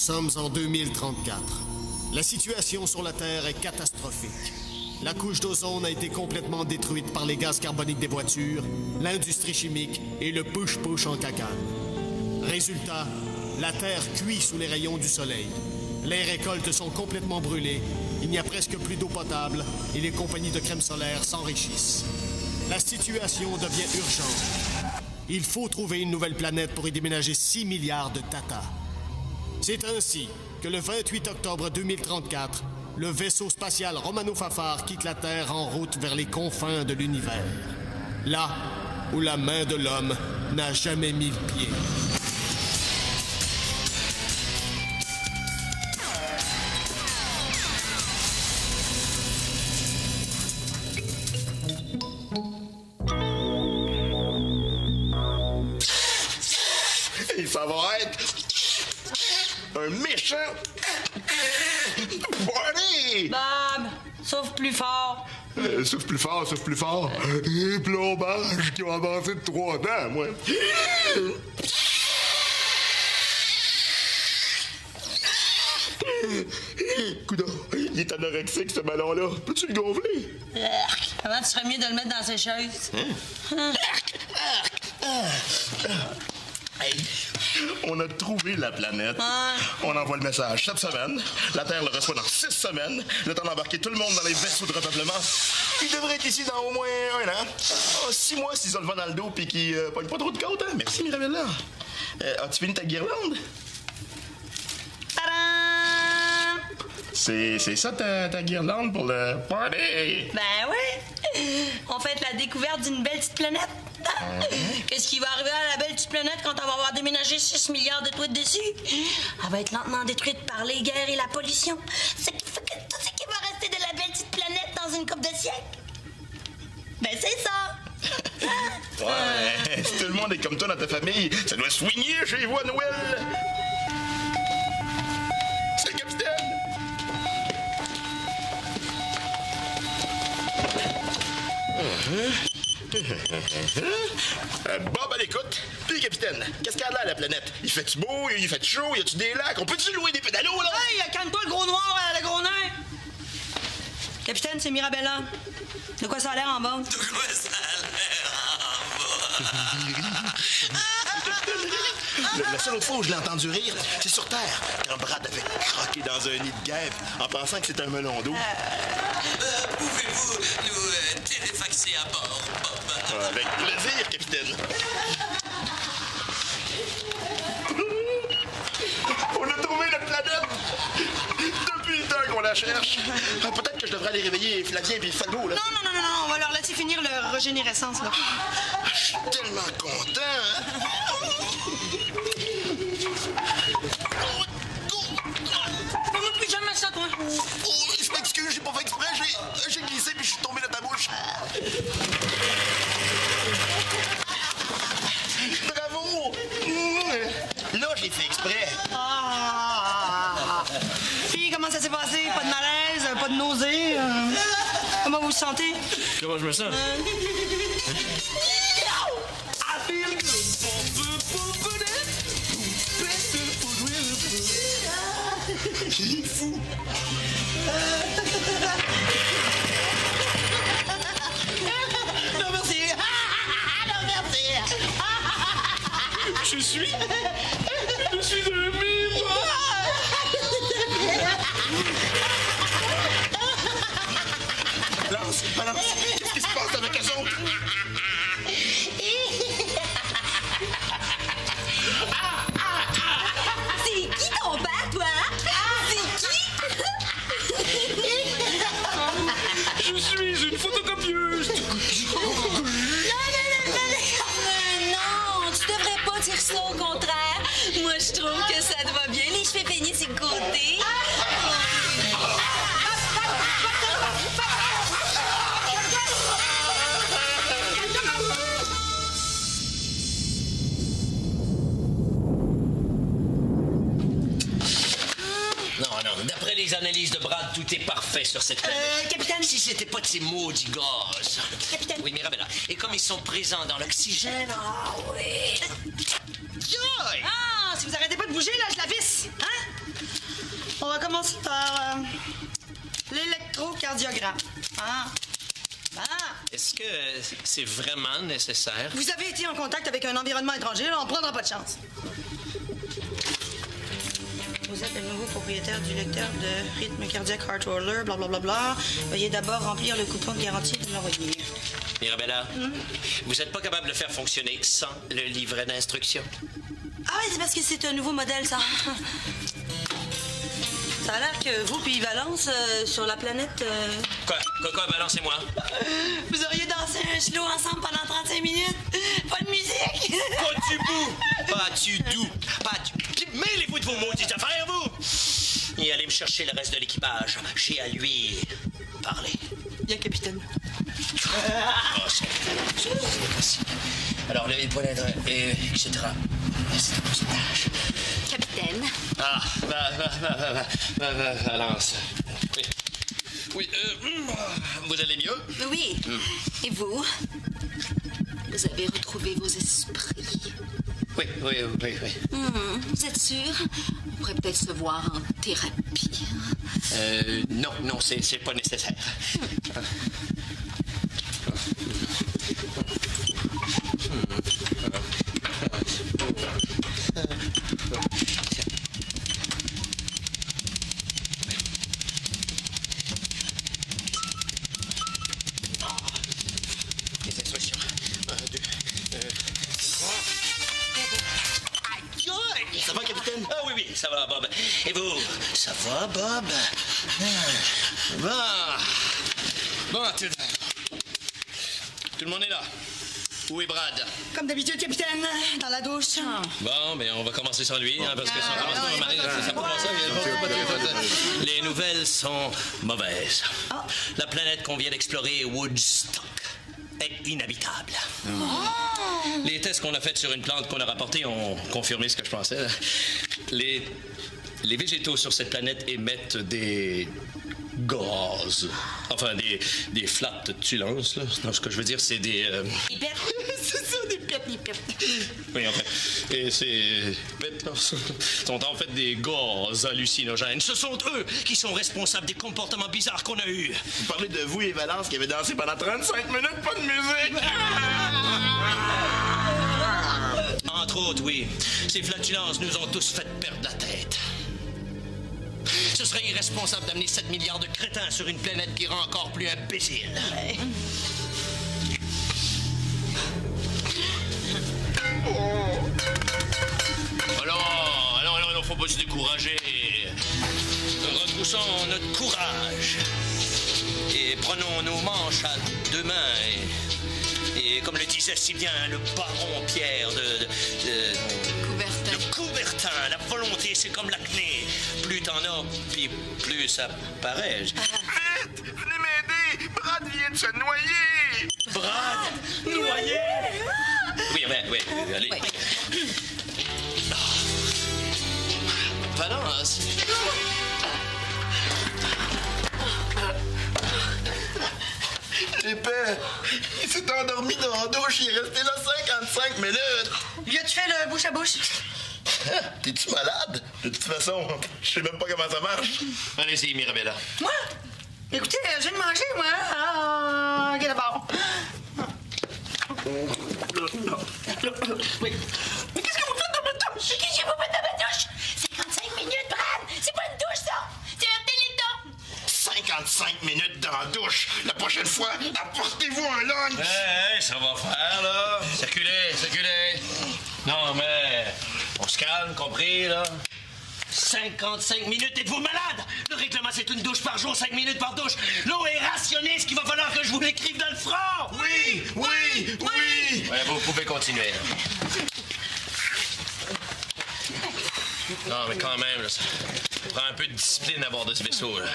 Nous sommes en 2034. La situation sur la Terre est catastrophique. La couche d'ozone a été complètement détruite par les gaz carboniques des voitures, l'industrie chimique et le push-push en cacane. Résultat, la Terre cuit sous les rayons du soleil. Les récoltes sont complètement brûlées, il n'y a presque plus d'eau potable et les compagnies de crème solaire s'enrichissent. La situation devient urgente. Il faut trouver une nouvelle planète pour y déménager 6 milliards de tatas. C'est ainsi que le 28 octobre 2034, le vaisseau spatial Romano Fafard quitte la Terre en route vers les confins de l'univers. Là où la main de l'homme n'a jamais mis le pied. Et ça va être un méchant party! Bob, souffle plus fort. Souffle plus fort, souffle plus fort. Et plombage qui ont avancé de 3 ans, moi. Coudon, il est anorexique, ce ballon-là. Peux-tu le gonfler? Comment tu serais mieux de le mettre dans ses chaises? Hey, on a trouvé la planète. Ouais. On envoie le message cette semaine. La Terre le reçoit dans 6 semaines. Le temps d'embarquer tout le monde dans les vaisseaux de repeuplement. Il devrait être ici dans au moins 1 an. 6 mois s'ils ont le vent dans le dos puis qu'ils pognent pas trop de côte, hein? Merci, Mirabella. As-tu fini ta guirlande? Tadam! C'est ça ta guirlande pour le party? Ben oui! On fait la découverte d'une belle petite planète. Qu'est-ce qui va arriver à la belle petite planète quand on va avoir déménagé 6 milliards de truites dessus? Elle va être lentement détruite par les guerres et la pollution. Ce qui fait que tout ce qui va rester de la belle petite planète dans une couple de siècles, ben c'est ça! Ouais, si tout le monde est comme toi dans ta famille, ça doit swinguer chez vous à Noël! C'est le capitaine! Bob à l'écoute. Puis, capitaine, qu'est-ce qu'il y a là, la planète? Il fait-tu beau? Il fait chaud? Y a-tu des lacs? On peut-tu louer des pédalos, là? Hey, calme-toi le gros noir, le gros nain! Capitaine, c'est Mirabella. De quoi ça a l'air en bas? De quoi ça a l'air en bas? La seule autre fois où je l'ai entendu rire, c'est sur Terre, quand Brad avait croqué dans un nid de guêpe en pensant que c'était un melon d'eau. Pouvez-vous nous téléfaxer à bord, Bob? Avec plaisir, capitaine. On a trouvé notre planète! Depuis le temps qu'on la cherche. Peut-être que je devrais aller réveiller Flavien et Falbo, là. Non, on va leur laisser finir leur régénérescence, là. Je suis tellement content, hein? Fais-moi plus jamais ça, toi. Oh, je m'excuse, j'ai pas fait exprès. J'ai glissé puis je suis tombé dans ta bouche. Bravo! Là, j'ai fait exprès. Puis, comment ça s'est passé? Pas de malaise, pas de nausée? Comment vous vous sentez? Comment je me sens? Il est fou. Non, merci. Non, merci. Je suis de mime. Balance. Qu'est-ce qui se passe avec eux autres? C'est qui ton père, toi? C'est qui? Je suis une photocopieuse. Non, tu devrais pas dire ça, au contraire. Moi, je trouve que ça te va bien, les cheveux peignés sur le côté. Non, d'après les analyses de Brad, tout est parfait sur cette planète. Capitaine. Si c'était pas de ces maudits gaz. Capitaine. Oui, Mirabella. Et comme ils sont présents dans l'oxygène, ah oui. Joy! Ah, si vous arrêtez pas de bouger, là, je la visse. Hein? On va commencer par l'électrocardiogramme. Ah. Ben, Est-ce que c'est vraiment nécessaire? vous avez été en contact avec un environnement étranger, là, on prendra pas de chance. Vous êtes le nouveau propriétaire du lecteur de rythme cardiaque Heart Roller, blablabla. Veuillez d'abord remplir le coupon de garantie de l'envoyer. Mirabella, vous n'êtes pas capable de le faire fonctionner sans le livret d'instructions? Ah oui, c'est parce que c'est un nouveau modèle, ça. Ça a l'air que vous puis Valence, sur la planète... Quoi, balancez-moi. Vous auriez dansé un slow ensemble pendant 35 minutes. Pas de musique. Pas du tout. Mêlez-vous de vos maudites affaires, vous! Et allez me chercher le reste de l'équipage. J'ai à lui parler. Bien, capitaine. Merci. Alors, le point d'adresse, etc. C'est un pourcentage. Capitaine, Valence. Oui, vous allez mieux? oui. Et vous? Vous avez retrouvé vos esprits. Oui. Vous êtes sûr? On pourrait peut-être se voir en thérapie. Non, c'est pas nécessaire. Les instructions. 1, 2, 3. Aïe! Ça va, capitaine? Ah oui, ça va, Bob. Et vous? Ça va, Bob? Bon, tout le monde est là. Où est Brad? Comme d'habitude, capitaine, dans la douche. Bon, mais on va commencer sans lui, parce que si on commence pas, ça commence. Les nouvelles sont mauvaises. La planète qu'on vient d'explorer, Woodstock, est inhabitable. Les tests qu'on a faits sur une plante qu'on a rapportée ont confirmé ce que je pensais. Les végétaux sur cette planète émettent des gaz. Enfin, des flatulences, là. Non, ce que je veux dire, c'est des... C'est ça, des pètes. Oui, en fait. Et ces bêtes-là sont en fait des gaz hallucinogènes. Ce sont eux qui sont responsables des comportements bizarres qu'on a eus. Vous parlez de vous et Valence qui avez dansé pendant 35 minutes, pas de musique. Entre autres, oui. Ces flatulences nous ont tous fait perdre la tête. Ce serait irresponsable d'amener 7 milliards de crétins sur une planète qui rend encore plus imbécile. Alors, faut pas se décourager. Retroussons notre courage. Et prenons nos manches à deux mains. Et comme le disait si bien le baron Pierre de Coubertin, la volonté, c'est comme l'acné. Plus t'en as, puis plus ça paraît. Vite! Venez m'aider! Brad vient de se noyer! Brad! Noyé! Oui, allez. Oui. Valence! J'ai peur. Il s'est endormi dans la douche. Il est resté là 55 minutes. Lui as-tu fait le bouche à bouche? T'es-tu malade? De toute façon, je sais même pas comment ça marche. Allez-y, Mirabella. Moi? Écoutez, je viens de manger, moi. Ah, ok, d'abord. Oui. Mais qu'est-ce que vous faites dans ma douche? Qu'est-ce que vous faites dans ma douche? 55 minutes, Brad! C'est pas une douche, ça! C'est un téléthon! 55 minutes dans la douche. La prochaine fois, apportez-vous un lunch. Hey, ça va faire, là. Circulez. Non, mais on se calme, compris, là. 55 minutes, êtes-vous malade? Le règlement, c'est une douche par jour, 5 minutes par douche. L'eau est rationnée, ce qu'il va falloir que je vous l'écrive dans le front. Oui. Ouais, vous pouvez continuer. Non, mais quand même, là, ça prend un peu de discipline à bord de ce vaisseau, là.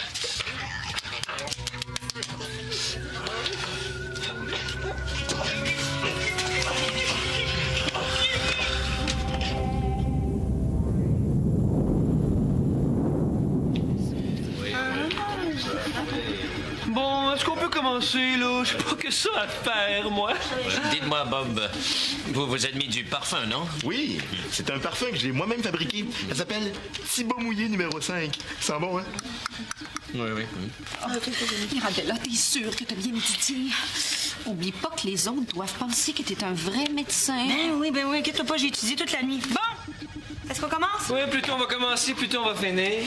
Bon, est-ce qu'on peut commencer, là? J'ai pas que ça à faire, moi. Dites-moi, Bob, vous êtes mis du parfum, non? Oui, c'est un parfum que j'ai moi-même fabriqué. Ça s'appelle Thibaut Mouillé numéro 5. Ça sent bon, hein? Oui. Mirabella, t'es sûre que t'as bien étudié? Oublie pas que les autres doivent penser que t'es un vrai médecin. Ben oui, inquiète-toi pas, j'ai étudié toute la nuit. Bon! Est-ce qu'on commence? Oui, plus tôt on va commencer, plus tôt on va finir.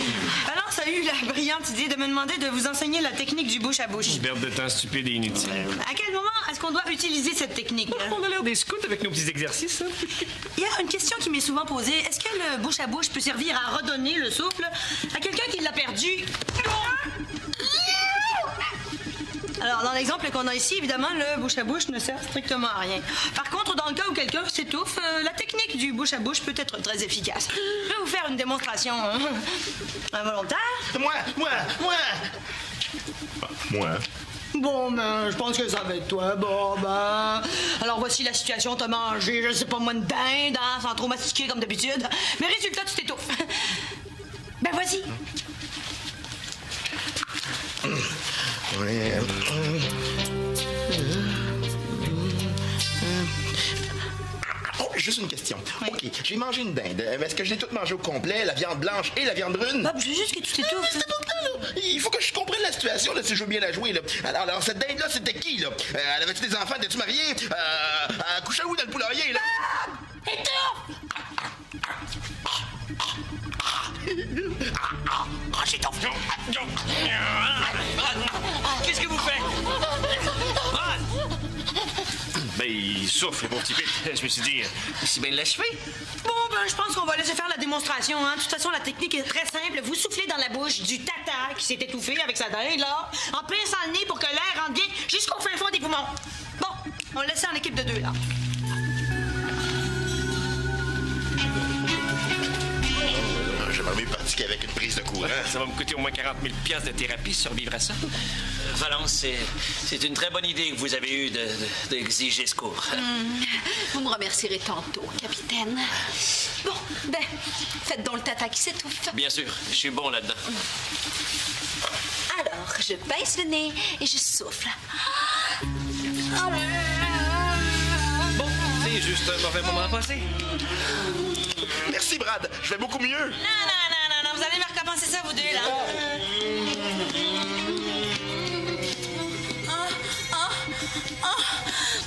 Alors, ça a eu la brillante idée de me demander de vous enseigner la technique du bouche à bouche. Perte de temps stupide et inutile. À quel moment est-ce qu'on doit utiliser cette technique? On a l'air des scouts avec nos petits exercices, hein? Il y a une question qui m'est souvent posée. Est-ce que le bouche à bouche peut servir à redonner le souffle à quelqu'un qui l'a perdu? Alors, dans l'exemple qu'on a ici, évidemment, le bouche à bouche ne sert strictement à rien. Par contre, dans le cas où quelqu'un s'étouffe, la technique du bouche à bouche peut être très efficace. Je vais vous faire une démonstration involontaire. Moi! Bon, ben, je pense que ça va être toi, Bob. Alors, voici la situation. T'as mangé, je sais pas moi, une dinde, hein, sans trop mastiquer comme d'habitude. Mais résultat, tu t'étouffes. Ben, vas-y. Ouais. Oh, juste une question. Oui. OK, j'ai mangé une dinde. Est-ce que je l'ai toute mangée au complet, la viande blanche et la viande brune? Bob, je veux juste que tu t'étouffes. C'est pas clair, là. Il faut que je comprenne la situation, là, si je veux bien la jouer, là. Alors cette dinde-là, c'était qui, là? Elle avait-tu des enfants? Était-tu mariée? Elle couchait où dans le poulailler, là? J'ai ton fond. Qu'est-ce que vous faites? Ben, il souffle, le pauvre petit pit. Je me suis dit, C'est bien l'achevé. Bon, ben, je pense qu'on va laisser faire la démonstration, hein. De toute façon, la technique est très simple. Vous soufflez dans la bouche du tata qui s'est étouffé avec sa dinde, là, en pinçant le nez pour que l'air rentre bien jusqu'au fin fond des poumons. Bon, on laisse ça en équipe de 2, là. J'aimerais mieux pratiquer avec une prise de courant. ça va me coûter au moins 40 000 $ de thérapie si survivre à ça. Valence, c'est une très bonne idée que vous avez eue d'exiger ce cours. Vous me remercierez tantôt, capitaine. Bon, ben, faites donc le tata qui s'étouffe. Bien sûr, je suis bon là-dedans. Alors, je baisse le nez et je souffle. Bon, c'est juste un mauvais moment à passer. Merci, Brad. Je vais beaucoup mieux. Non, vous allez me recommencer ça, vous deux, là.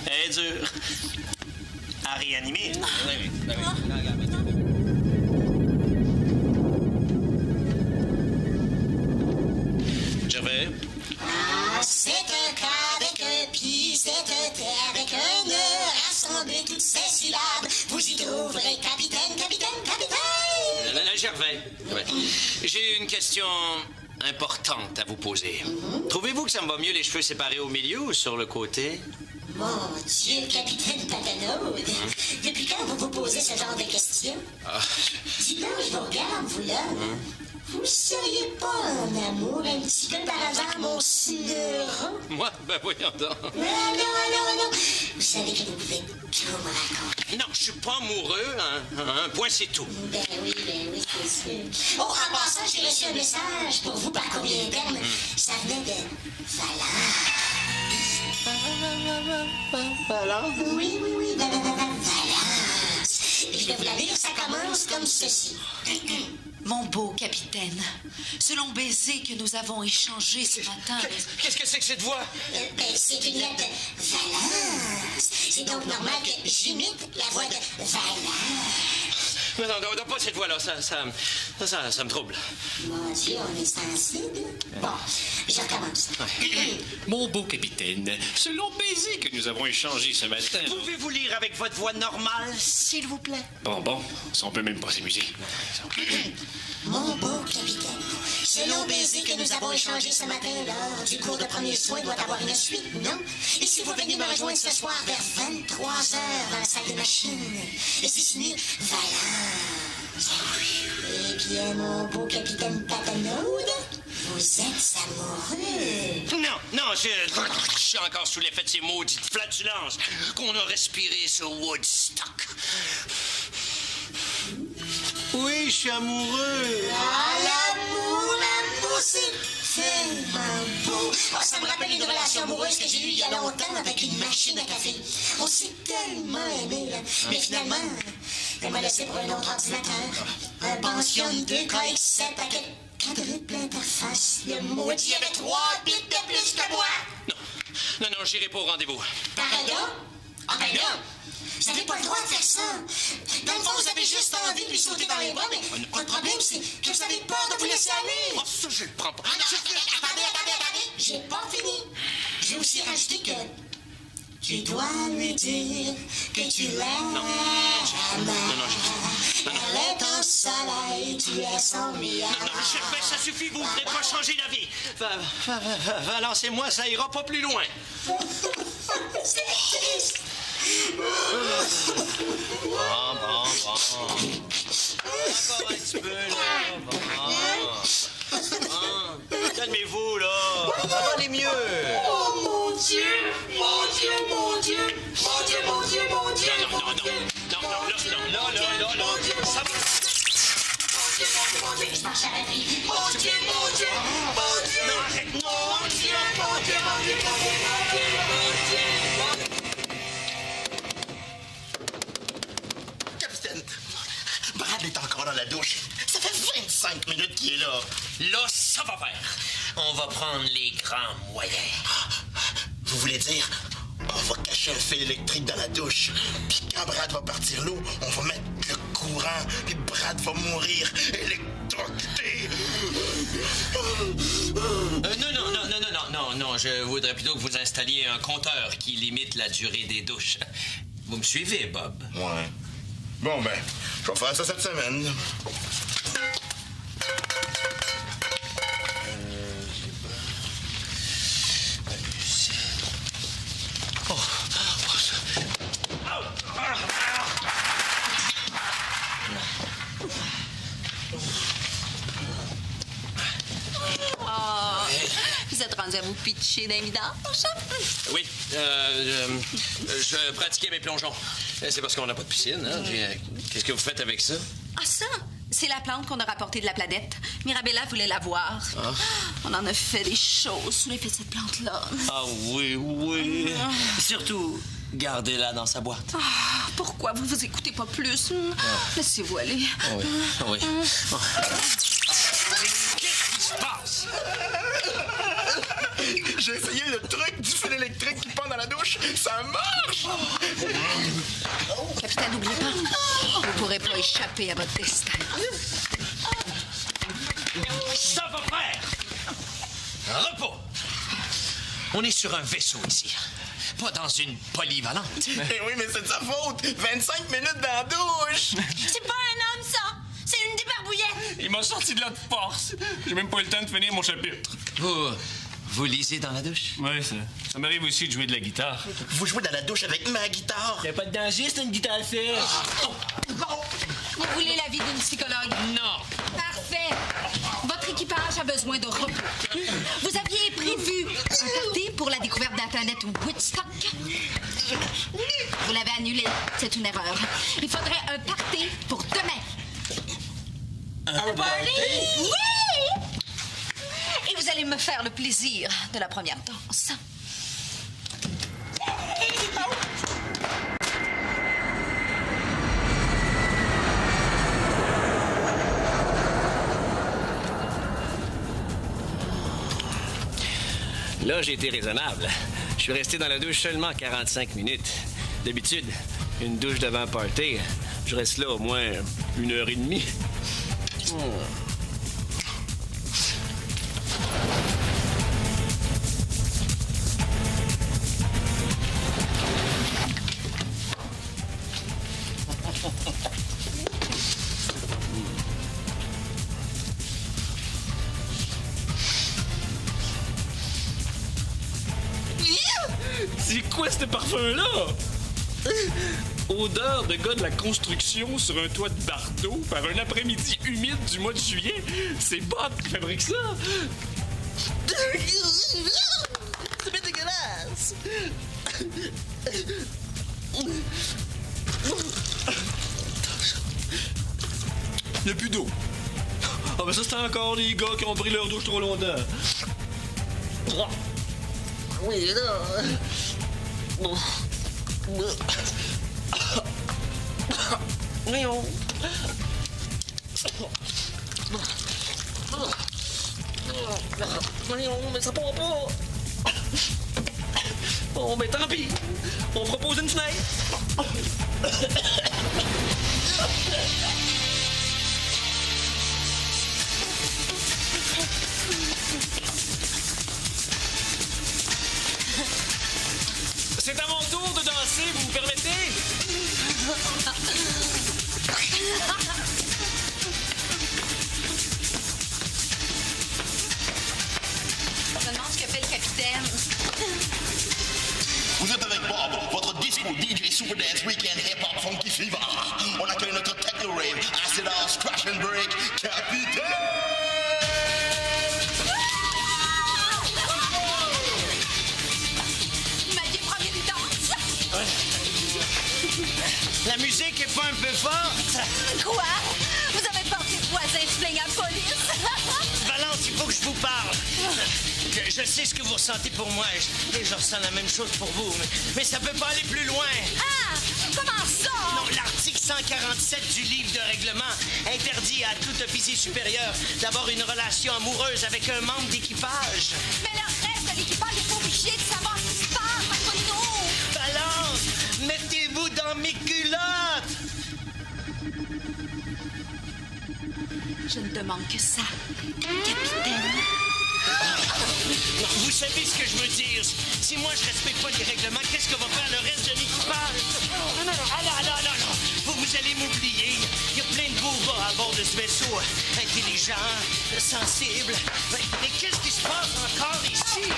Elle est dure. À réanimer. Gervais. C'est un cas avec un pli, c'est un terre avec un nœud. Rassemblez toutes ces syllabes, vous y trouverez capitaine, capitaine, capitaine. Gervais. Ouais. J'ai une question importante à vous poser. Trouvez-vous que ça me va mieux les cheveux séparés au milieu ou sur le côté? Mon Dieu, capitaine Patanaude, depuis quand vous vous posez ce genre de questions? Dis-donc, je vous regarde, vous là. Vous seriez pas en amour un petit peu par hasard, mon sneuron? Moi? Ben voyons donc. Non. Vous savez que vous pouvez tout me raconter. Non, je suis pas amoureux. Un point, c'est tout. Ben oui, c'est sûr. Oh, en passant, j'ai reçu un message pour vous par courrier interne. Ça venait de Valence. Oui, Valence. Je vais vous la lire, ça commence comme ceci. Mon beau capitaine, ce long baiser que nous avons échangé ce matin... Qu'est-ce que c'est que cette voix? Ben, c'est une lettre de Valence. C'est donc normal que j'imite la voix de Valence. Non, pas cette voix-là. Ça me trouble. Mon Dieu, on est sensible. Bon, je recommence. Mon beau capitaine, ce long baiser que nous avons échangé ce matin... Pouvez-vous lire avec votre voix normale, s'il vous plaît? Bon, ça on peut même pas s'amuser. Mon beau capitaine, ce long baiser que nous avons échangé ce matin lors du cours de premiers soins doit avoir une suite, non? Et si vous venez me rejoindre ce soir vers 23h dans la salle de machine, et c'est signé Valence. Eh bien, mon beau capitaine Patanaude, vous êtes amoureux. Non, je suis encore sous l'effet de ces maudites flatulences qu'on a respirées sur Woodstock. Oui, je suis amoureux. Ah, l'amour, c'est tellement beau. Oh, ça me rappelle une relation relation amoureuse que j'ai eue il y a longtemps avec une machine à café. On s'est tellement aimés, là. Mais finalement, elle m'a laissé pour un autre ordinateur. Un Pentium 2 KX7 avec quadruple interface. Le maudit avait 3 bits de plus que moi. Non, j'irai pas au rendez-vous. Pardon? Ah ben là, vous n'avez pas le droit de faire ça. Dans le fond, vous avez juste envie de lui sauter dans les bras, mais le problème, c'est que vous avez peur de vous laisser aller. Oh, ça, je le prends pas. Ah non, attendez. J'ai pas fini. J'ai aussi rajouté que tu dois lui dire que tu l'aimes. Non, Elle est ton soleil, tu es son miel. Non, Gervais, ça suffit, vous ne voudrez pas changer d'avis. Lancez-moi, ça ira pas plus loin. C'est triste. Bon. Encore un petit peu, là. Calmez-vous, là. Ça va aller mieux. Oh, mon Dieu. Non. Ça va. Je marche à la vie. Mon Dieu. Non, arrête. Capitaine, Brad est encore dans la douche. Ça fait 25 minutes qu'il est là. Là, ça va faire. On va prendre les grands moyens. Vous voulez dire, on va cacher un fil électrique dans la douche. Puis quand Brad va partir l'eau, on va mettre le courant. Puis Brad va mourir électrocuté. Non. Je voudrais plutôt que vous installiez un compteur qui limite la durée des douches. Vous me suivez, Bob? Ouais. Bon, ben, je vais faire ça cette semaine. Vous êtes rendu à vous pitcher d'un vidange? Oui, je pratiquais mes plongeons. C'est parce qu'on n'a pas de piscine, hein? Qu'est-ce que vous faites avec ça? Ah, ça? C'est la plante qu'on a rapportée de la planète. Mirabella voulait la voir. Ah. On en a fait des choses sous l'effet de cette plante-là. Ah oui. Surtout, gardez-la dans sa boîte. Ah, pourquoi vous vous écoutez pas plus? Laissez-vous aller. Oui. Qu'est-ce qui se passe? J'ai essayé le truc du fil électrique qui pend dans la douche. Ça marche! Capitaine, n'oubliez pas, vous ne pourrez pas échapper à votre destin. Ça va faire! Repos! On est sur un vaisseau ici, pas dans une polyvalente. Eh oui, mais c'est de sa faute! 25 minutes dans la douche! C'est pas un homme, ça! C'est une débarbouillette! Il m'a sorti de là de force. J'ai même pas eu le temps de finir mon chapitre. Vous lisez dans la douche? Oui, ça m'arrive aussi de jouer de la guitare. Vous jouez dans la douche avec ma guitare? Y a pas de danger, c'est une guitare sèche. Vous voulez l'avis d'une psychologue? Non! Parfait! Votre équipage a besoin de repos. Vous aviez prévu un party pour la découverte d'Internet Woodstock. Vous l'avez annulé. C'est une erreur. Il faudrait un party pour demain. Un party? Oui! Et vous allez me faire le plaisir de la première danse. Là, j'ai été raisonnable. Je suis resté dans la douche seulement 45 minutes. D'habitude, une douche devant un party, je reste là au moins 1h30. C'est quoi ce parfum-là? Odeur de gars de la construction sur un toit de Bardo par un après-midi humide du mois de juillet. C'est Bob qui fabrique ça. C'est bien dégueulasse. Il n'y a plus d'eau. Ah ben ça, c'est encore les gars qui ont pris leur douche trop longtemps. Oui, là. Voyons. Voyons, mais ça part pas. Bon, ben tant pis. On propose une fenêtre. C'est à mon tour de danser, vous me permettez? Je me demande ce que fait le capitaine. Vous êtes avec Bob, votre disco DJ Super Dance Weekend Hip Hop Funky Fever. On accueille notre techno rave, Acid House, Crash and Break, Capitaine! Il m'a dit prendre une danse. La musique est pas un peu forte? Quoi? Vous avez peur que les voisins se plaignent à la police? Valence, il faut que je vous parle. Je sais ce que vous ressentez pour moi et je ressens la même chose pour vous, mais ça peut pas aller plus loin. Ah! Comment ça? Non, l'article 147 du livre de règlement interdit à tout officier supérieur d'avoir une relation amoureuse avec un membre d'équipage. Mais le reste de l'équipage est pas obligé de savoir ce qui se passe entre nous. Valence, mettez-vous dans mes culottes! Je ne demande que ça, capitaine. Non, vous savez ce que je veux dire. Si moi je respecte pas les règlements, qu'est-ce que va faire le reste de l'équipage? Non. Vous allez m'oublier. Il y a plein de beaux gars à bord de ce vaisseau. Intelligents, sensibles. Mais qu'est-ce qui se passe encore ici?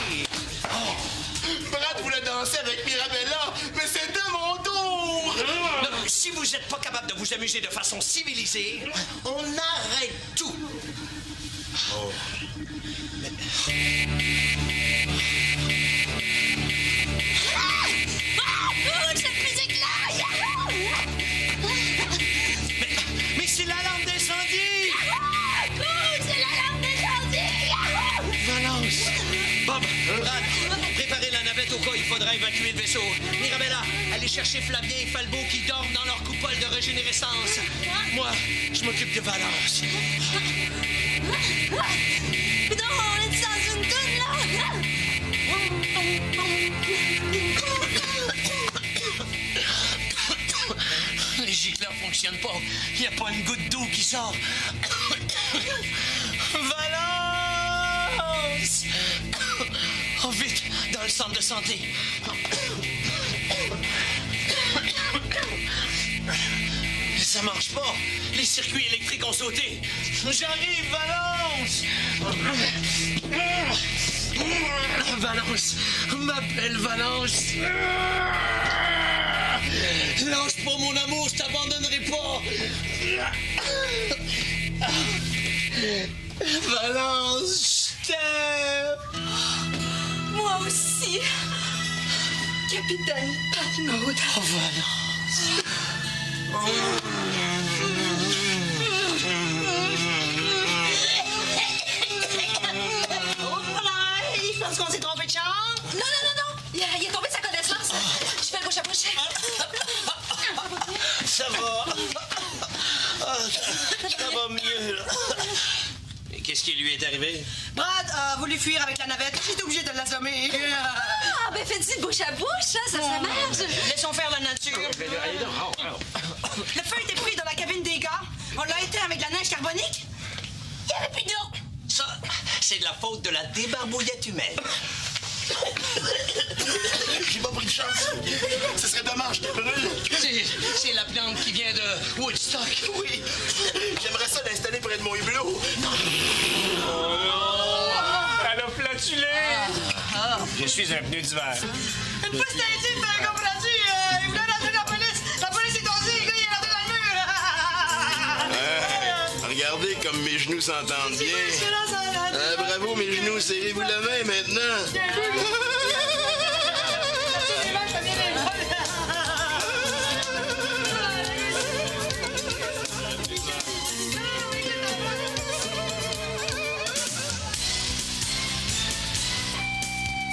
Brad voulait danser avec Mirabella, mais c'était mon tour! Non, si vous n'êtes pas capable de vous amuser de façon civilisée, on arrête tout. Cette musique-là! Mais c'est l'alarme d'incendie! C'est l'alarme d'incendie! Valence! Bob, Brad, préparez la navette au cas où il faudra évacuer le vaisseau. Mirabella, allez chercher Flavien et Falbo qui dorment dans leur coupole de régénérescence. Moi, je m'occupe de Valence. Non, on est dans une toune, là! Les gicleurs fonctionnent pas. Il n'y a pas une goutte d'eau qui sort. Valence! Oh, vite, dans le centre de santé. Ça marche pas. Les circuits électriques ont sauté. J'arrive, Valence! Valence! Ma belle Valence! Lâche pas mon amour, je t'abandonnerai pas! Valence, je t'aime! Moi aussi! Capitaine Patnaud. Oh, Valence! Je pense qu'on s'est trompé de chambre. Non. Il est tombé de sa connaissance. Je fais le bouche à bouche. Ça va. Ça va mieux, là. Et qu'est-ce qui lui est arrivé? Brad a voulu fuir avec la navette. J'étais obligé de l'assommer. Ah, ben faites-y de bouche à bouche, ça marche. Laissons faire la nature. Le feu était pris dans la cabine des gars. On l'a éteint avec de la neige carbonique. Il n'y avait plus d'eau. Ça, c'est de la faute de la débarbouillette humaine. J'ai pas pris de chance. Ce serait dommage, je te brûle. C'est la plante qui vient de Woodstock. Oui. J'aimerais ça l'installer près de mon hublot. Elle a flatulé. Je suis un pneu d'hiver. Une fois c'était ici, vous avez compris. Il voulait rentrer la police. La police est tombée, le gars, il est rentré dans le mur. Regardez comme mes genoux s'entendent bien. Bravo, mes genoux, serrez-vous la main maintenant.